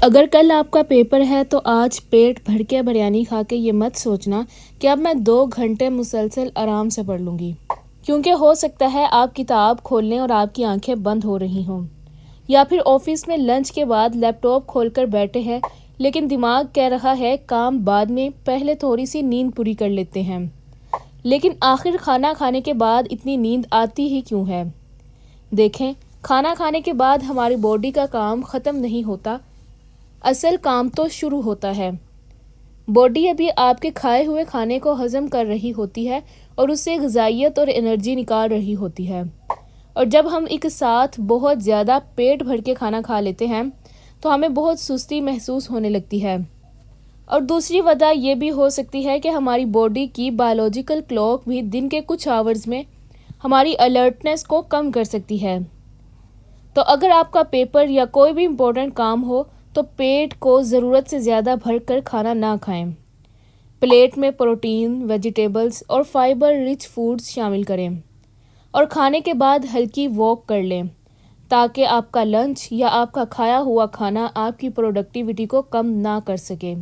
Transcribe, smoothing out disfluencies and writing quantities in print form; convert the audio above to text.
اگر کل آپ کا پیپر ہے تو آج پیٹ بھر کے بریانی کھا کے یہ مت سوچنا کہ اب میں 2 گھنٹے مسلسل آرام سے پڑھ لوں گی، کیونکہ ہو سکتا ہے آپ کتاب کھول لیں اور آپ کی آنکھیں بند ہو رہی ہوں، یا پھر آفس میں لنچ کے بعد لیپ ٹاپ کھول کر بیٹھے ہیں لیکن دماغ کہہ رہا ہے کام بعد میں، پہلے تھوڑی سی نیند پوری کر لیتے ہیں۔ لیکن آخر کھانا کھانے کے بعد اتنی نیند آتی ہی کیوں ہے؟ دیکھیں، کھانا کھانے کے بعد ہماری باڈی کا کام ختم نہیں ہوتا، اصل کام تو شروع ہوتا ہے۔ باڈی ابھی آپ کے کھائے ہوئے کھانے کو ہضم کر رہی ہوتی ہے اور اس سے غذائیت اور انرجی نکال رہی ہوتی ہے، اور جب ہم ایک ساتھ بہت زیادہ پیٹ بھر کے کھانا کھا لیتے ہیں تو ہمیں بہت سستی محسوس ہونے لگتی ہے۔ اور دوسری وجہ یہ بھی ہو سکتی ہے کہ ہماری باڈی کی بایولوجیکل کلاک بھی دن کے کچھ آورز میں ہماری الرٹنس کو کم کر سکتی ہے۔ تو اگر آپ کا پیپر یا کوئی بھی امپورٹنٹ کام ہو تو پیٹ کو ضرورت سے زیادہ بھر کر کھانا نہ کھائیں۔ پلیٹ میں پروٹین، ویجیٹیبلز اور فائبر رچ فوڈز شامل کریں، اور کھانے کے بعد ہلکی واک کر لیں تاکہ آپ کا لنچ یا آپ کا کھایا ہوا کھانا آپ کی پروڈکٹیوٹی کو کم نہ کر سکے۔